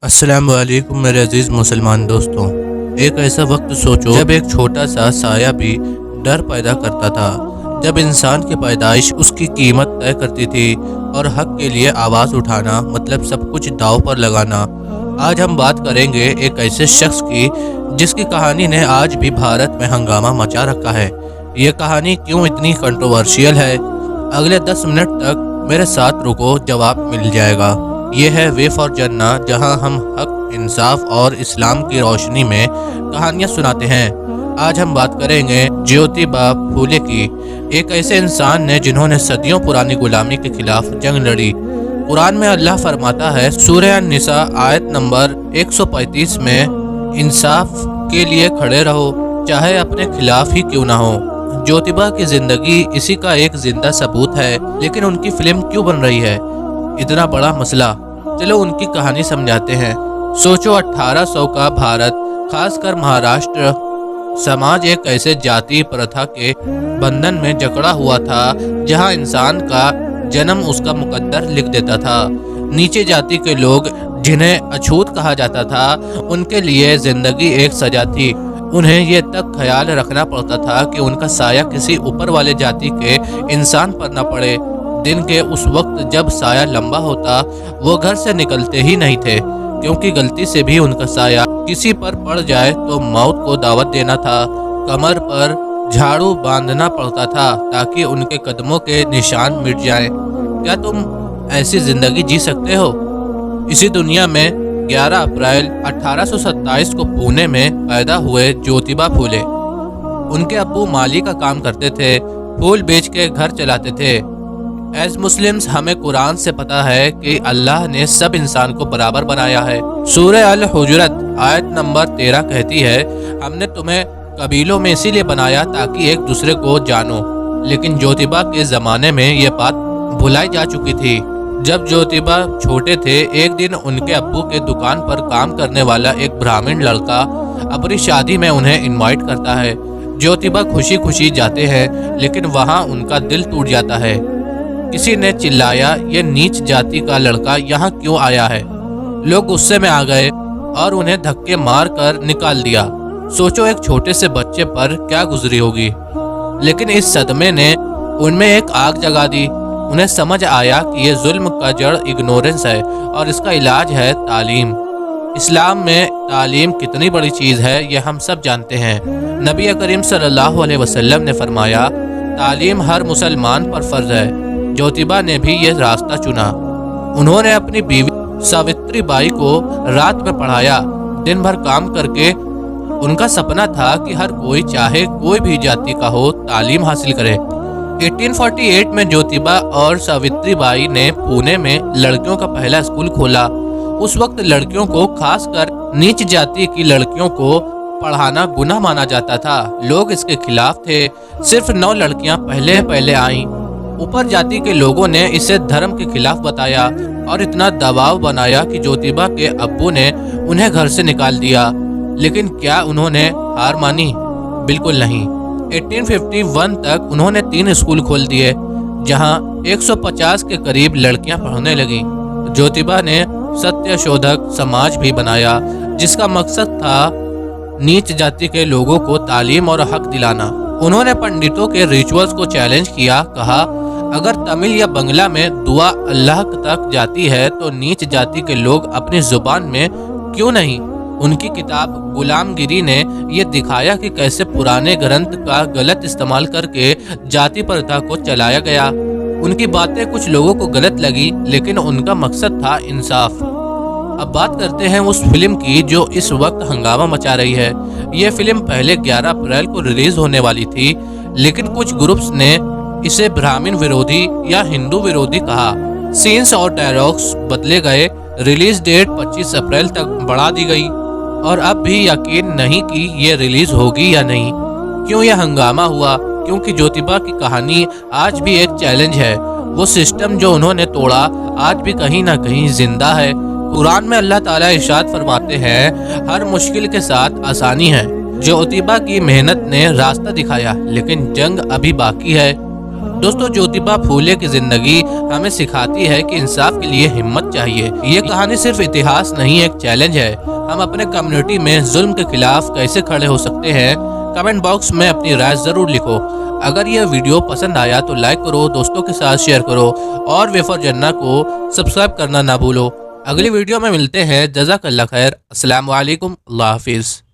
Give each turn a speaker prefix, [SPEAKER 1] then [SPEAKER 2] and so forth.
[SPEAKER 1] السلام علیکم میرے عزیز مسلمان دوستوں۔ ایک ایسا وقت سوچو جب ایک چھوٹا سا سایہ بھی ڈر پیدا کرتا تھا، جب انسان کی پیدائش اس کی قیمت طے کرتی تھی اور حق کے لیے آواز اٹھانا مطلب سب کچھ داؤ پر لگانا۔ آج ہم بات کریں گے ایک ایسے شخص کی جس کی کہانی نے آج بھی بھارت میں ہنگامہ مچا رکھا ہے۔ یہ کہانی کیوں اتنی کنٹروورشیل ہے؟ اگلے 10 منٹ تک میرے ساتھ رکو، جواب مل جائے گا۔ یہ ہے وے فار جنہ، جہاں ہم حق، انصاف اور اسلام کی روشنی میں کہانیاں سناتے ہیں۔ آج ہم بات کریں گے جیوتیبا پھولے کی، ایک ایسے انسان نے جنہوں نے صدیوں پرانی غلامی کے خلاف جنگ لڑی۔ قرآن میں اللہ فرماتا ہے، سورہ النساء آیت نمبر 135 میں، انصاف کے لیے کھڑے رہو، چاہے اپنے خلاف ہی کیوں نہ ہو۔ جیوتیبا کی زندگی اسی کا ایک زندہ ثبوت ہے، لیکن ان کی فلم کیوں بن رہی ہے؟ اتنا بڑا مسئلہ، چلو ان کی کہانی سمجھاتے ہیں۔ سوچو 1800 کا بھارت، خاص کر مہاراشٹر سماج ایک ایسے جاتی پرتھا کے بندھن میں جکڑا ہوا تھا جہاں انسان کا جنم اس کا مقدر لکھ دیتا تھا۔ نیچے جاتی کے لوگ، جنہیں اچھوت کہا جاتا تھا، ان کے لیے زندگی ایک سزا تھی۔ انہیں یہ تک خیال رکھنا پڑتا تھا کہ ان کا سایہ کسی اوپر والے جاتی کے انسان پر نہ پڑے۔ دن کے اس وقت جب سایہ لمبا ہوتا، وہ گھر سے نکلتے ہی نہیں تھے، کیونکہ غلطی سے بھی ان کا سایہ کسی پر پڑ جائے تو موت کو دعوت دینا تھا۔ کمر پر جھاڑو باندھنا پڑتا تھا تاکہ ان کے قدموں کے نشان مٹ جائیں۔ کیا تم ایسی زندگی جی سکتے ہو؟ اسی دنیا میں 11 اپریل 1827 کو پونے میں پیدا ہوئے جیوتیبا پھولے۔ ان کے ابو مالی کا کام کرتے تھے، پھول بیچ کے گھر چلاتے تھے۔ ایز مسلمز ہمیں قرآن سے پتہ ہے کہ اللہ نے سب انسان کو برابر بنایا ہے۔ سورہ الحجرات آیت نمبر 13 کہتی ہے، ہم نے تمہیں قبیلوں میں اسی لیے بنایا تاکہ ایک دوسرے کو جانو۔ لیکن جیوتیبا کے زمانے میں یہ بات بھلائی جا چکی تھی۔ جب جیوتیبا چھوٹے تھے، ایک دن ان کے ابو کے دکان پر کام کرنے والا ایک برہمن لڑکا اپنی شادی میں انہیں انوائٹ کرتا ہے۔ جیوتیبا خوشی خوشی جاتے ہیں، لیکن وہاں ان کا دل ٹوٹ جاتا ہے۔ کسی نے چلایا، یہ نیچ جاتی کا لڑکا یہاں کیوں آیا ہے؟ لوگ غصے میں آ گئے اور انہیں دھکے مار کر نکال دیا۔ سوچو ایک چھوٹے سے بچے پر کیا گزری ہوگی۔ لیکن اس صدمے نے ان میں ایک آگ جگا دی۔ انہیں سمجھ آیا کہ یہ ظلم کا جڑ اگنورنس ہے اور اس کا علاج ہے تعلیم۔ اسلام میں تعلیم کتنی بڑی چیز ہے، یہ ہم سب جانتے ہیں۔ نبی کریم صلی اللہ علیہ وسلم نے فرمایا، تعلیم ہر مسلمان پر فرض ہے۔ جیوتیبا نے بھی یہ راستہ چنا۔ انہوں نے اپنی بیوی ساوتری بائی کو رات میں پڑھایا، دن بھر کام کر کے۔ ان کا سپنا تھا کہ ہر کوئی، چاہے کوئی بھی جاتی کا ہو، تعلیم حاصل کرے۔ 1848 میں جیوتیبا اور ساوتری بائی نے پونے میں لڑکیوں کا پہلا اسکول کھولا۔ اس وقت لڑکیوں کو، خاص کر نیچ جاتی کی لڑکیوں کو پڑھانا گناہ مانا جاتا تھا۔ لوگ اس کے خلاف تھے۔ صرف 9 لڑکیاں پہلے آئیں۔ اوپر جاتی کے لوگوں نے اسے دھرم کے خلاف بتایا اور اتنا دباؤ بنایا کہ جیوتیبا کے ابو نے انہیں گھر سے نکال دیا۔ لیکن کیا انہوں نے ہار مانی؟ بالکل نہیں۔ 1851 تک انہوں نے 3 اسکول کھول دیے، جہاں 150 کے قریب لڑکیاں پڑھنے لگیں۔ جیوتیبا نے ستیہ شودھک سماج بھی بنایا، جس کا مقصد تھا نیچ جاتی کے لوگوں کو تعلیم اور حق دلانا۔ انہوں نے پنڈتوں کے ریچولز کو چیلنج کیا، کہا اگر تمل یا بنگلہ میں دعا اللہ تک جاتی ہے تو نیچ جاتی کے لوگ اپنی زبان میں کیوں نہیں؟ ان کی کتاب غلام گیری نے یہ دکھایا کہ کیسے پرانے گرنتھ کا غلط استعمال کر کے جاتی پرتھا کو چلایا گیا۔ ان کی باتیں کچھ لوگوں کو غلط لگی، لیکن ان کا مقصد تھا انصاف۔ اب بات کرتے ہیں اس فلم کی جو اس وقت ہنگامہ مچا رہی ہے۔ یہ فلم پہلے 11 اپریل کو ریلیز ہونے والی تھی، لیکن کچھ گروپس نے اسے برہمن ورودھی یا ہندو ورودھی کہا۔ سینس اور ڈائلاگس بدلے گئے، ریلیز ڈیٹ 25 اپریل تک بڑھا دی گئی، اور اب بھی یقین نہیں کہ یہ ریلیز ہوگی یا نہیں۔ کیوں یہ ہنگامہ ہوا؟ کیونکہ جیوتیبا کی کہانی آج بھی ایک چیلنج ہے۔ وہ سسٹم جو انہوں نے توڑا آج بھی کہیں نہ کہیں زندہ ہے۔ قرآن میں اللہ تعالیٰ ارشاد فرماتے ہیں، ہر مشکل کے ساتھ آسانی ہے۔ جیوتیبا کی محنت نے راستہ دکھایا، لیکن جنگ ابھی باقی ہے۔ دوستو، جیوتیبا پھولے کی زندگی ہمیں سکھاتی ہے کہ انصاف کے لیے ہمت چاہیے۔ یہ کہانی صرف اتہاس نہیں، ایک چیلنج ہے۔ ہم اپنے کمیونٹی میں ظلم کے خلاف کیسے کھڑے ہو سکتے ہیں؟ کمنٹ باکس میں اپنی رائے ضرور لکھو۔ اگر یہ ویڈیو پسند آیا تو لائک کرو، دوستوں کے ساتھ شیئر کرو اور ویفر جنہ کو سبسکرائب کرنا نہ بھولو۔ اگلی ویڈیو میں ملتے ہیں۔ جزاک اللہ خیر۔ السلام علیکم۔ اللہ حافظ۔